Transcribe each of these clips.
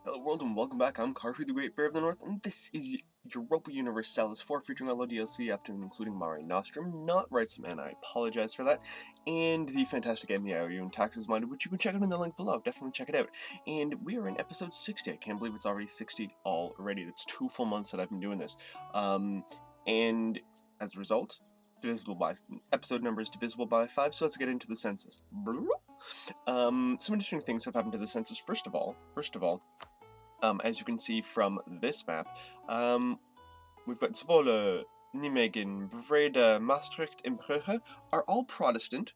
Hello world and welcome back. I'm Karhu, the Great Bear of the North, and this is Europa Universalis IV, featuring all the DLC after including Mare Nostrum, not Rights Man, I apologize for that, and the fantastic game MEIOU Taxes Mod, which you can check out in the link below. Definitely check it out. And we are in episode 60. I can't believe it's already 60 already. That's 2 full months that I've been doing this. And as a result, episode number is divisible by 5, so let's get into the census. Some interesting things have happened to the census. First of all, as you can see from this map, we've got Zwolle, Nijmegen, Breda, Maastricht, and Brugge are all Protestant,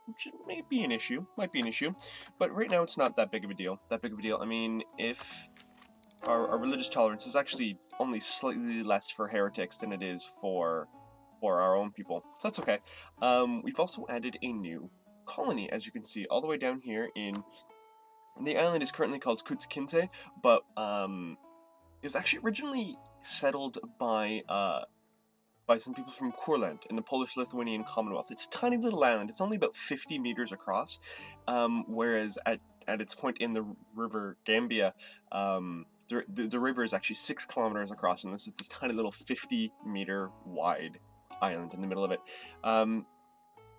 which may be an issue, but right now it's not that big of a deal. I mean, if our religious tolerance is actually only slightly less for heretics than it is for our own people, so that's okay. We've also added a new colony, as you can see, all the way down here in... The island is currently called Kutskinte, but it was actually originally settled by some people from Kurland in the Polish-Lithuanian Commonwealth. It's a tiny little island. It's only about 50 meters across, whereas at its point in the river Gambia, the river is actually 6 kilometers across, and this is this tiny little 50-meter wide island in the middle of it.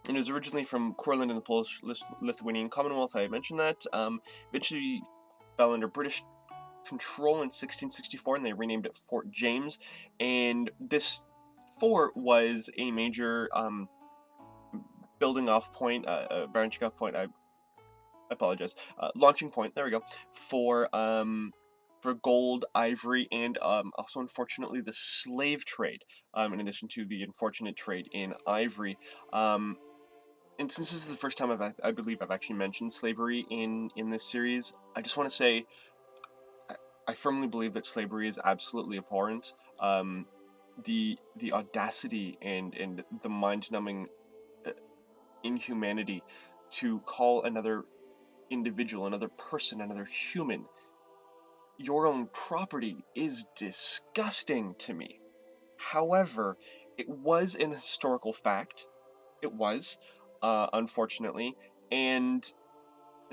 It was originally from Kurland in the Polish-Lithuanian Commonwealth, I mentioned that. Eventually fell under British control in 1664, and they renamed it Fort James. And this fort was a major building off point, branching off point, I apologize, launching point, there we go, for gold, ivory, and also, unfortunately, the slave trade, in addition to the unfortunate trade in ivory. And since this is the first time I believe I've actually mentioned slavery in this series, I just want to say I firmly believe that slavery is absolutely abhorrent. The audacity and the mind-numbing inhumanity to call another individual, another person, another human, your own property is disgusting to me. However, it was an historical fact. It was. Unfortunately, and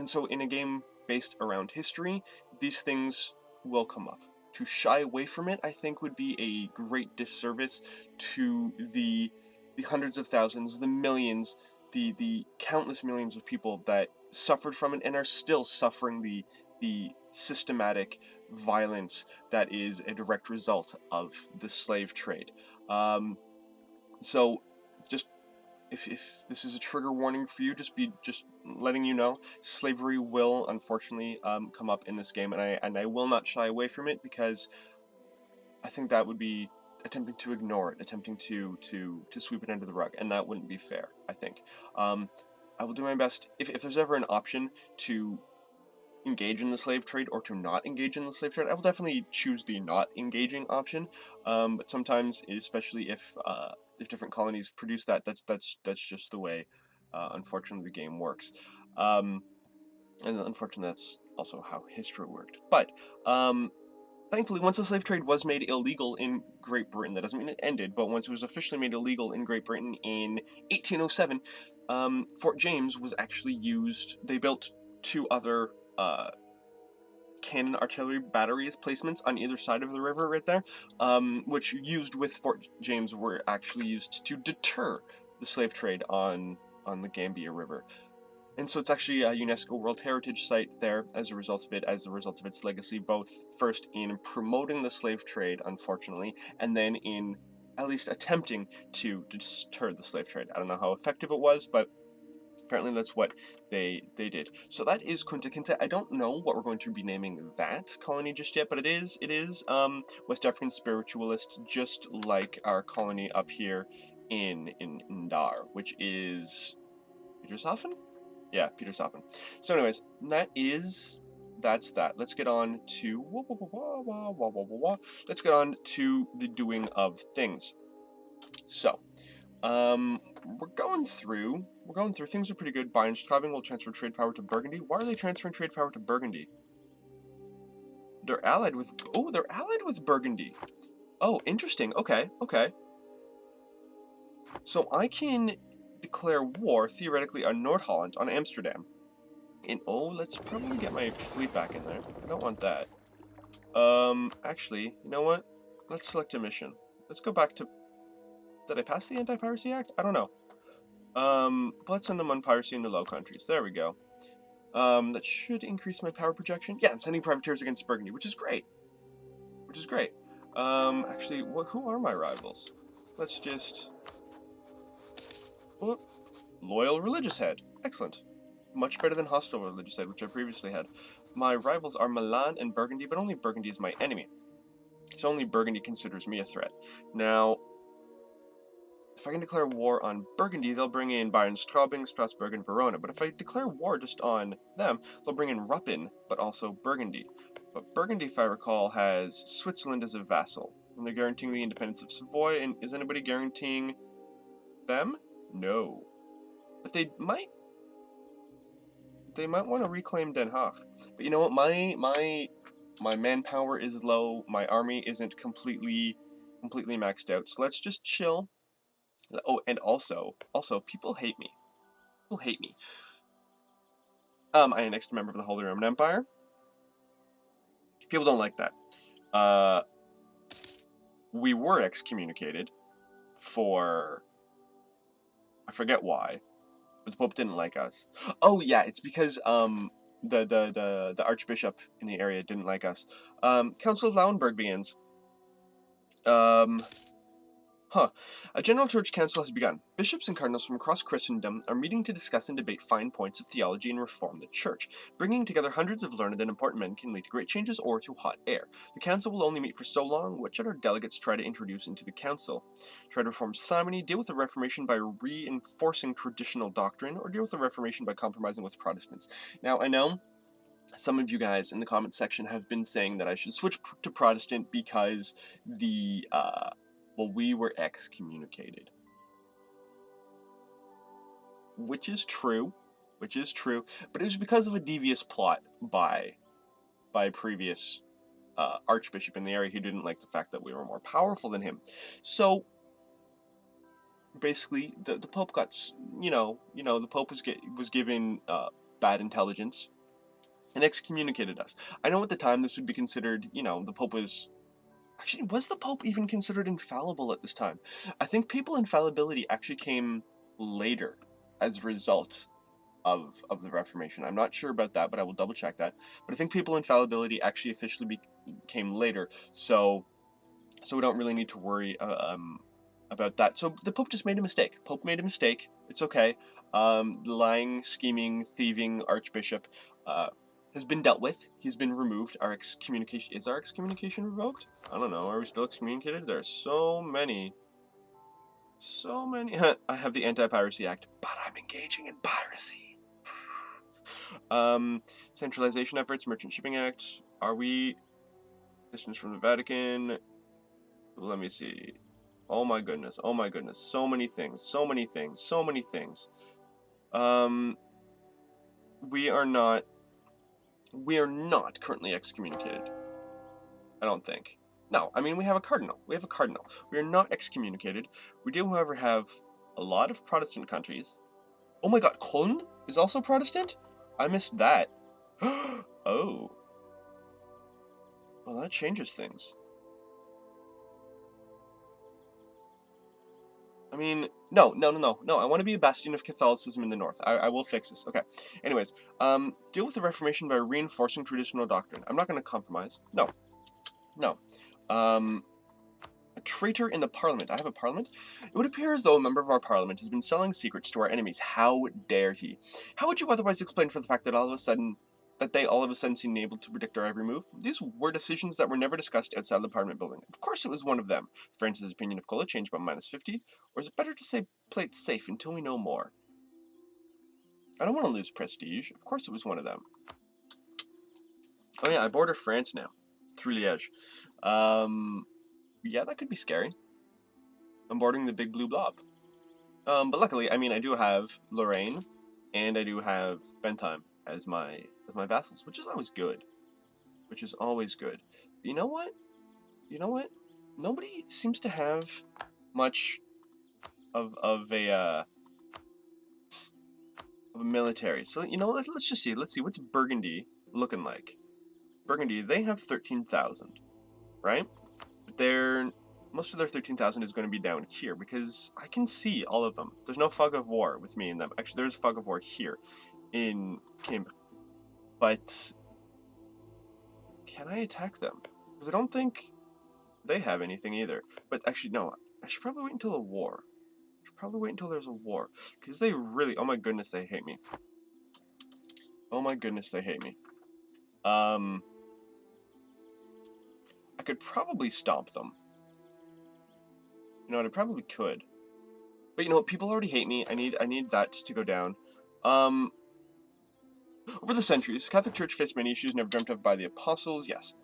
so in a game based around history, these things will come up. To shy away from it, I think, would be a great disservice to the hundreds of thousands, the millions, the countless millions of people that suffered from it and are still suffering the systematic violence that is a direct result of the slave trade. So, just if this is a trigger warning for you, just letting you know, slavery will unfortunately come up in this game, and I will not shy away from it, because I think that would be attempting to ignore it, attempting to sweep it under the rug, and that wouldn't be fair, I think. I will do my best, if there's ever an option to engage in the slave trade or to not engage in the slave trade, I will definitely choose the not engaging option. But sometimes, especially if different colonies produce that's just the way, unfortunately, the game works. And unfortunately, that's also how history worked. But thankfully, once the slave trade was made illegal in Great Britain, that doesn't mean it ended, but once it was officially made illegal in Great Britain in 1807, Fort James was actually used. They built 2 other cannon artillery batteries placements on either side of the river right there, which used with Fort James were actually used to deter the slave trade on the Gambia River. And so it's actually a UNESCO World Heritage Site there as a result of its legacy, both first in promoting the slave trade, unfortunately, and then in at least attempting to deter the slave trade. I don't know how effective it was, but apparently that's what they did. So that is Kunta Kinte. I don't know what we're going to be naming that colony just yet, but it is West African spiritualist, just like our colony up here in Ndar, which is Petershafen? Yeah, Petershafen. So anyways, that's that. Let's get on to let's get on to the doing of things. So, we're going through, things are pretty good. Bayern Straubing will transfer trade power to Burgundy. Why are they transferring trade power to Burgundy? They're allied with Burgundy. Oh, interesting. Okay. So I can declare war, theoretically, on North Holland, on Amsterdam. And oh, let's probably get my fleet back in there. I don't want that. Actually, you know what? Let's select a mission. Let's go back to... Did I pass the Anti-Piracy Act? I don't know. Let's send them on piracy in the Low Countries. There we go. That should increase my power projection. Yeah, I'm sending privateers against Burgundy, which is great. Which is great. Actually, who are my rivals? Let's just... Oh, loyal religious head. Excellent. Much better than hostile religious head, which I previously had. My rivals are Milan and Burgundy, but only Burgundy is my enemy. So only Burgundy considers me a threat. Now, if I can declare war on Burgundy, they'll bring in Bayern, Straubing, Strasbourg, and Verona. But if I declare war just on them, they'll bring in Ruppin, but also Burgundy. But Burgundy, if I recall, has Switzerland as a vassal. And they're guaranteeing the independence of Savoy, and is anybody guaranteeing them? No. But they might want to reclaim Den Haag. But you know what? My manpower is low. My army isn't completely maxed out. So let's just chill. Oh, and also, people hate me. People hate me. I annexed a member of the Holy Roman Empire. People don't like that. We were excommunicated for... I forget why. But the Pope didn't like us. Oh, yeah, it's because, the Archbishop in the area didn't like us. Council of Lauenburg begins. A general church council has begun. Bishops and cardinals from across Christendom are meeting to discuss and debate fine points of theology and reform the church. Bringing together hundreds of learned and important men can lead to great changes or to hot air. The council will only meet for so long. What should our delegates try to introduce into the council? Try to reform simony, deal with the Reformation by reinforcing traditional doctrine, or deal with the Reformation by compromising with Protestants? Now, I know some of you guys in the comment section have been saying that I should switch to Protestant because we were excommunicated. Which is true, but it was because of a devious plot by a previous archbishop in the area who didn't like the fact that we were more powerful than him. So, basically, the Pope got, the Pope was given bad intelligence and excommunicated us. I know at the time this would be considered, the Pope was... Actually, was the Pope even considered infallible at this time? I think papal infallibility actually came later as a result of the Reformation. I'm not sure about that, but I will double check that. But I think papal infallibility actually officially came later, so we don't really need to worry about that. So the Pope just made a mistake. It's okay. The lying, scheming, thieving Archbishop has been dealt with. He's been removed. Is our excommunication revoked? I don't know. Are we still excommunicated? There are so many. I have the Anti-Piracy Act, but I'm engaging in piracy. Centralization efforts, Merchant Shipping Act. Are we... Distance from the Vatican. Let me see. Oh my goodness. So many things. We are not currently excommunicated. I don't think. No, I mean, we have a cardinal. We are not excommunicated. We do, however, have a lot of Protestant countries. Oh my god, Köln is also Protestant? I missed that. Oh. Well, that changes things. I mean, no. I want to be a bastion of Catholicism in the north. I will fix this. Okay. Anyways, deal with the Reformation by reinforcing traditional doctrine. I'm not going to compromise. No. A traitor in the parliament. I have a parliament? It would appear as though a member of our parliament has been selling secrets to our enemies. How dare he? How would you otherwise explain for the fact that they all of a sudden seemed able to predict our every move? These were decisions that were never discussed outside the Parliament building. Of course it was one of them. France's opinion of cola changed by -50, or is it better to say play it safe until we know more? I don't want to lose prestige. Of course it was one of them. Oh yeah, I border France now. Through Liège. Yeah, that could be scary. I'm boarding the big blue blob. But luckily, I mean, I do have Lorraine, and I do have Bentheim as my vassals, which is always good. But you know what? Nobody seems to have much of a of a military. So, you know, let's just see. Let's see, what's Burgundy looking like? Burgundy, they have 13,000, right? But most of their 13,000 is going to be down here, because I can see all of them. There's no fog of war with me in them. Actually, there's fog of war here in Cambridge. But can I attack them? Because I don't think they have anything either. But actually, no. I should probably wait until a war. I should probably wait until there's a war. Because they really... Oh my goodness, they hate me. Oh my goodness, they hate me. I could probably stomp them. You know what, I probably could. But you know what, people already hate me. I need that to go down. Over the centuries, Catholic Church faced many issues never dreamt of by the apostles, yes.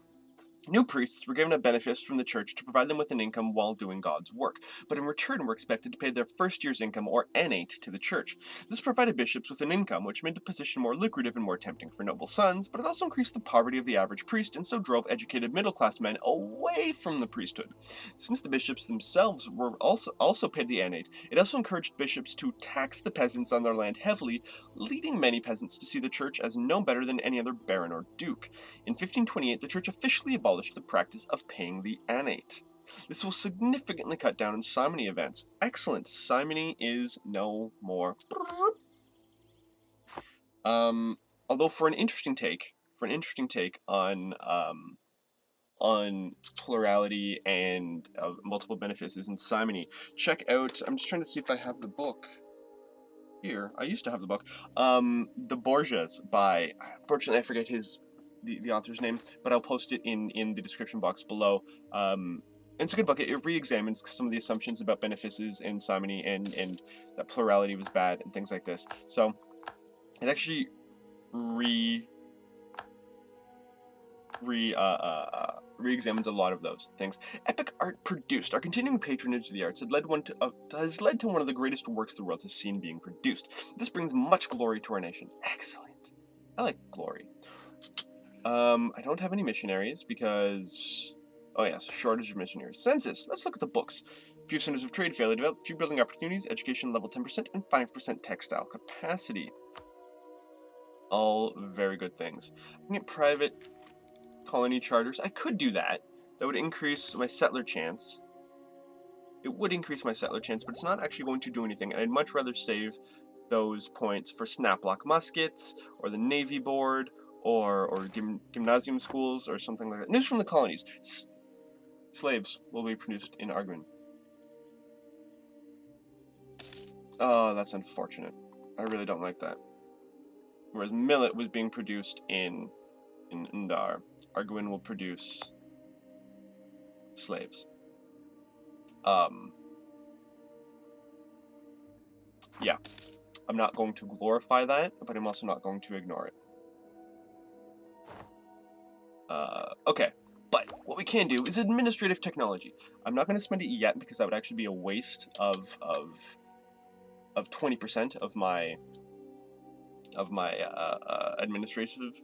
New priests were given a benefice from the church to provide them with an income while doing God's work, but in return were expected to pay their first year's income, or annate, to the church. This provided bishops with an income, which made the position more lucrative and more tempting for noble sons, but it also increased the poverty of the average priest, and so drove educated middle-class men away from the priesthood. Since the bishops themselves were also paid the annate, it also encouraged bishops to tax the peasants on their land heavily, leading many peasants to see the church as no better than any other baron or duke. In 1528, the church officially abolished the practice of paying the annate. This will significantly cut down on simony events. Excellent. Simony is no more. Although for an interesting take on plurality and multiple benefices in simony, check out. I'm just trying to see if I have the book here. I used to have the book. The Borgias by. Unfortunately, I forget the author's name, but I'll post it in the description box below. It's a good book. It re-examines some of the assumptions about benefices and simony and that plurality was bad and things like this. So it actually re-examines a lot of those things. Epic art produced. Our continuing patronage of the arts has led to one of the greatest works the world has seen being produced. This brings much glory to our nation. Excellent. I like glory. I don't have any missionaries because... Oh yes, shortage of missionaries. Census. Let's look at the books. Few centers of trade fairly developed, few building opportunities, education level 10%, and 5% textile capacity. All very good things. I can get private colony charters. I could do that. That would increase my settler chance. It would increase my settler chance, but it's not actually going to do anything. And I'd much rather save those points for snaplock muskets, or the Navy Board, or gymnasium schools, or something like that. News from the colonies. Slaves will be produced in Arguin. Oh, that's unfortunate. I really don't like that. Whereas millet was being produced in Ndar. Arguin will produce slaves. Yeah. I'm not going to glorify that, but I'm also not going to ignore it. Okay. But what we can do is administrative technology. I'm not going to spend it yet because that would actually be a waste of 20% of my administrative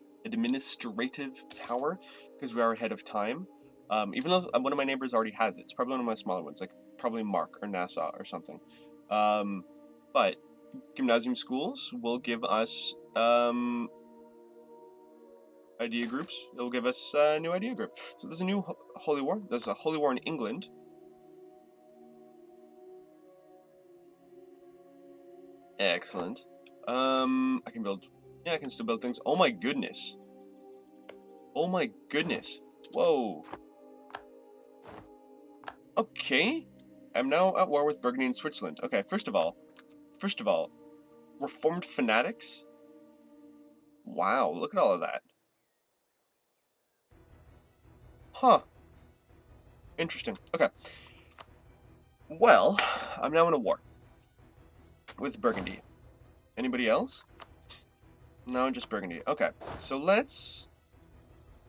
power, because we are ahead of time. Even though one of my neighbors already has it. It's probably one of my smaller ones, like probably Mark or Nassau or something. But gymnasium schools will give us idea groups. It'll give us a new idea group. So there's a new holy war. There's a holy war in England. Excellent. I can build... Yeah, I can still build things. Oh my goodness. Oh my goodness. Whoa. Okay. I'm now at war with Burgundy and Switzerland. Okay, first of all, Reformed fanatics? Wow, look at all of that. Huh. Interesting. Okay. Well, I'm now in a war with Burgundy. Anybody else? No, just Burgundy. Okay, so let's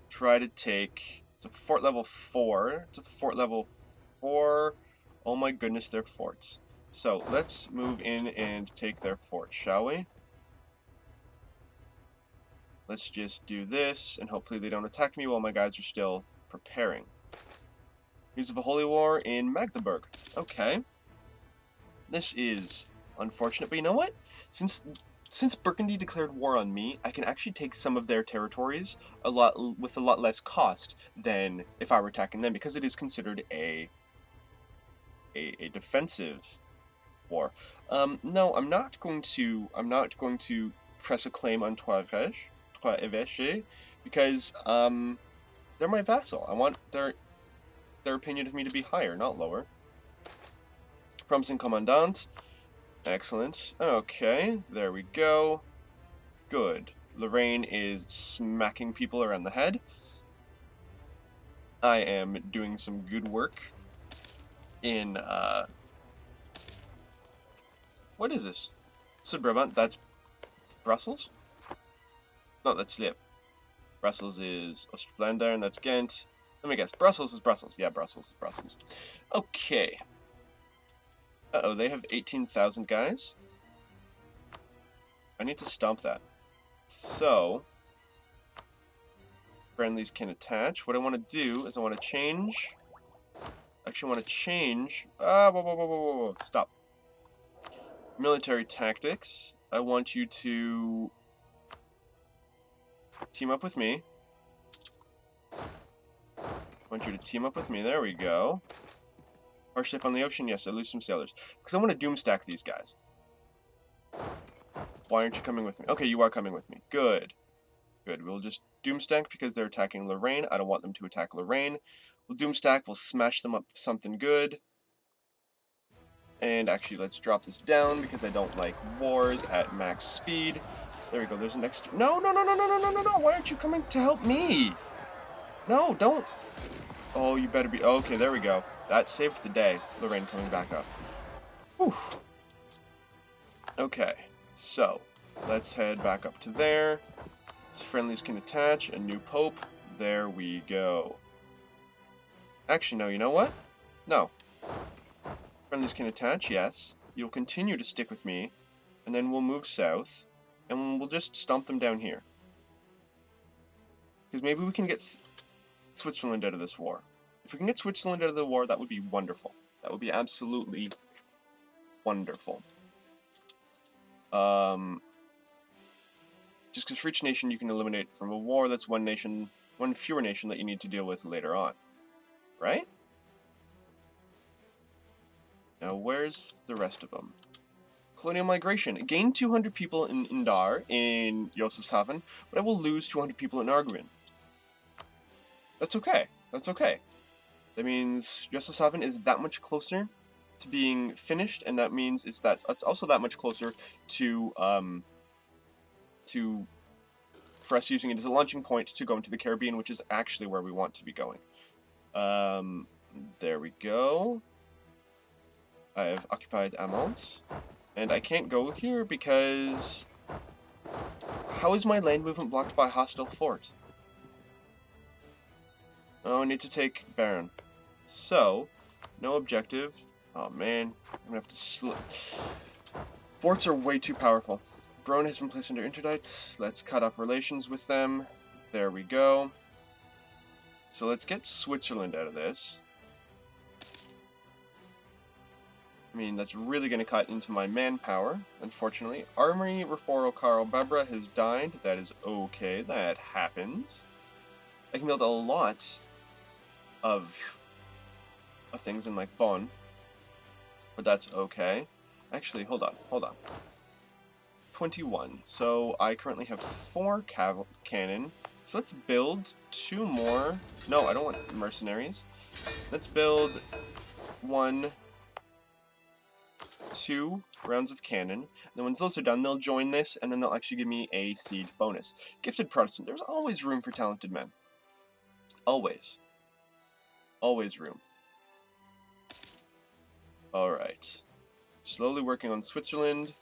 try to take... It's a fort level 4. It's a fort level 4. Oh my goodness, they're forts. So let's move in and take their fort, shall we? Let's just do this, and hopefully they don't attack me while my guys are still preparing. News of a holy war in Magdeburg. Okay. This is unfortunate, but you know what? Since since Burgundy declared war on me, I can actually take some of their territories with a lot less cost than if I were attacking them, because it is considered a defensive war. No, I'm not going to press a claim on Trois Évêches, because they're my vassal. I want their opinion of me to be higher, not lower. Promising commandant. Excellent. Okay, there we go. Good. Lorraine is smacking people around the head. I am doing some good work in, what is this? Brabant, that's Brussels? No, that's Lip. Brussels is Ostflandern, that's Ghent. Let me guess, Brussels is Brussels. Yeah, Brussels is Brussels. Okay. Uh-oh, they have 18,000 guys. I need to stomp that. So, friendlies can attach. What I want to do is I want to change... Actually, I want to change... whoa. Stop. Military tactics. I want you to team up with me. I want you to team up with me. There we go. Our ship on the ocean? Yes, I lose some sailors. Because I want to doomstack these guys. Why aren't you coming with me? Okay, you are coming with me. Good. Good. We'll just doomstack because they're attacking Lorraine. I don't want them to attack Lorraine. We'll doomstack. We'll smash them up with something good. And actually, let's drop this down because I don't like wars at max speed. There we go. There's an extra... No! Why aren't you coming to help me? No, don't... Oh, you better be... Okay, there we go. That saved the day. Lorraine coming back up. Whew. Okay, so let's head back up to there. Friendlies can attach. A new pope. There we go. Actually, no, you know what? No. Friendlies can attach, yes. You'll continue to stick with me, and then we'll move south, and we'll just stomp them down here. Because maybe we can get Switzerland out of this war. If we can get Switzerland out of the war, that would be wonderful. That would be absolutely wonderful. Just because for each nation you can eliminate from a war, that's one fewer nation that you need to deal with later on. Right? Now, where's the rest of them? Colonial migration. Gain 200 people in Indar, in Josefshaven, but I will lose 200 people in Arguin. That's okay. That's okay. That means Josefshaven is that much closer to being finished, and that means it's also that much closer to for us using it as a launching point to go into the Caribbean, which is actually where we want to be going. There we go. I have occupied Amont, and I can't go here because... How is my land movement blocked by a hostile fort? Oh, I need to take Baron. So, no objective. Oh man, I'm gonna have to slip. Forts are way too powerful. Verona has been placed under interdicts. Let's cut off relations with them. There we go. So let's get Switzerland out of this. I mean, that's really going to cut into my manpower, unfortunately. Armory Reforo Karl Babra has died. That is okay. That happens. I can build a lot of things in, like, Bonn. But that's okay. Actually, hold on. 21. So I currently have 4 cannon. So let's build 2 more. No, I don't want mercenaries. Let's build 2 rounds of cannon. And then once those are done, they'll join this, and then they'll actually give me a siege bonus. Gifted Protestant. There's always room for talented men. Always. Always room. Alright. Slowly working on Switzerland.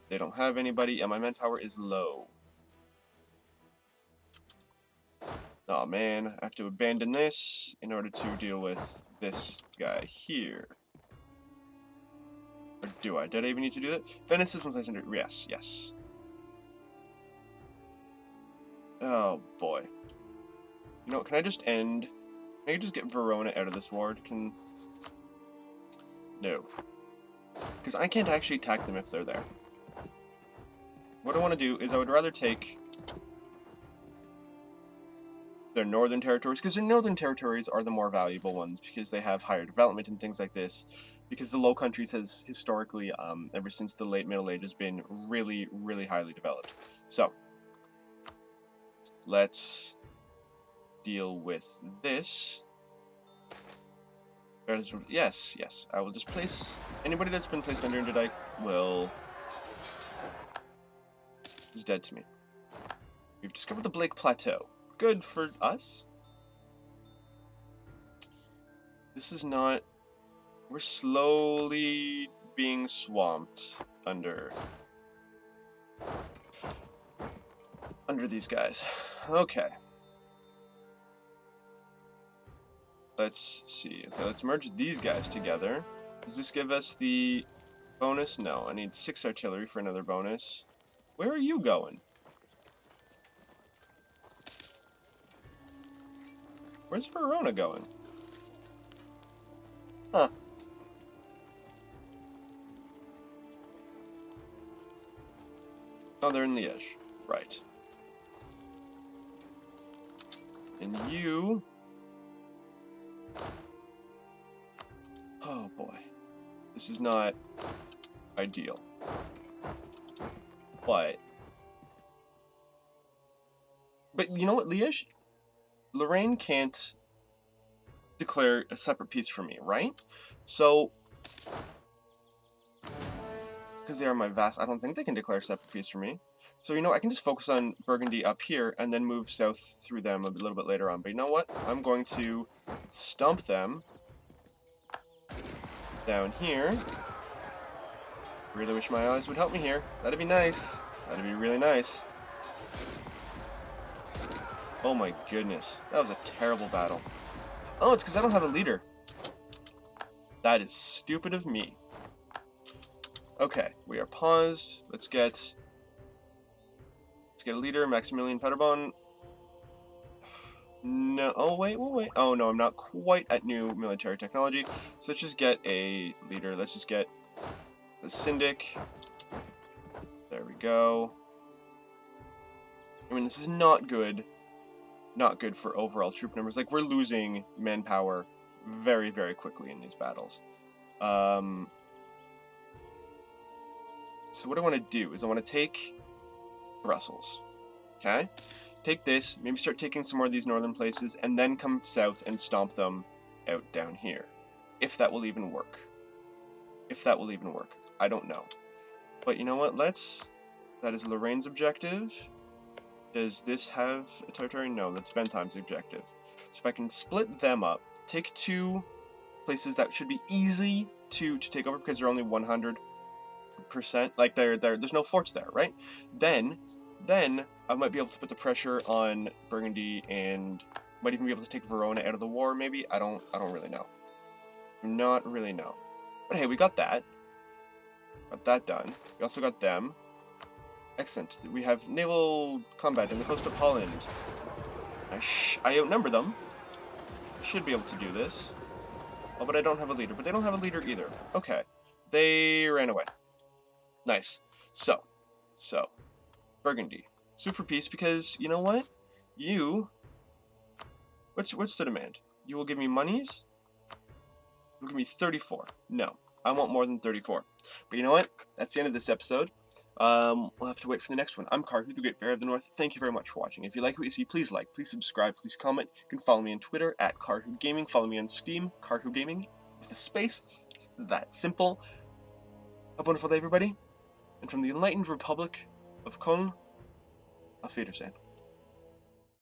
They don't have anybody, and my manpower is low. Oh man, I have to abandon this in order to deal with this guy here. Or do I? Did I even need to do that? Venice has been placed under... Yes. Oh boy. You know what, can I just end... Can I just get Verona out of this ward? No. Because I can't actually attack them if they're there. what I want to do is I would rather take their northern territories, because their northern territories are the more valuable ones, because they have higher development and things like this, because the Low Countries has historically, ever since the late Middle Ages, been really, really highly developed. So, let's deal with this. Yes, yes, I will just place, anybody that's been placed under interdike is dead to me. We've discovered the Blake Plateau. Good for us. This is not... We're slowly being swamped under these guys. Okay. Let's see. Okay, let's merge these guys together. Does this give us the bonus? No, I need 6 artillery for another bonus. Where are you going? Where's Verona going? Huh. Oh, they're in Liège. Right. And you... Oh boy. This is not ideal. But you know what, Liège? Lorraine can't declare a separate peace for me, right? So, because they are my vassals, I don't think they can declare a separate peace for me. So, you know, I can just focus on Burgundy up here and then move south through them a little bit later on. But you know what? I'm going to stump them down here. Really wish my allies would help me here. That'd be nice. That'd be really nice. Oh my goodness. That was a terrible battle. Oh, it's because I don't have a leader. That is stupid of me. Okay, we are paused. Let's get a leader, Maximilian Peterbon. No, oh wait. Oh no, I'm not quite at new military technology. So let's just get a leader. Let's just get the Syndic. There we go. I mean, this is not good. Not good for overall troop numbers. Like, we're losing manpower very, very quickly in these battles. So what I want to do is I want to take Brussels. Okay? Take this, maybe start taking some more of these northern places, and then come south and stomp them out down here. If that will even work. If that will even work. I don't know. But you know what? That is Lorraine's objective. Does this have a territory? No, that's Bentheim's objective. So if I can split them up, take 2 places that should be easy to take over because they're only 100%, like there's no forts there, right? Then I might be able to put the pressure on Burgundy and might even be able to take Verona out of the war, maybe. I don't really know. Not really know. But hey, we got that. Got that done. We also got them. Excellent. We have naval combat in the coast of Holland. I outnumber them. Should be able to do this. Oh, but I don't have a leader. But they don't have a leader either. Okay. They ran away. Nice. So. Burgundy. Sue for peace because, you know what? What's the demand? You will give me monies? You'll give me 34. No. I want more than 34. But you know what? That's the end of this episode. We'll have to wait for the next one. I'm Karhu, the Great Bear of the North. Thank you very much for watching. If you like what you see, please like, please subscribe, please comment. You can follow me on Twitter at Karhu Gaming. Follow me on Steam, Karhu Gaming, with a space. It's that simple. Have a wonderful day, everybody. And from the Enlightened Republic of Köln, auf Wiedersehen.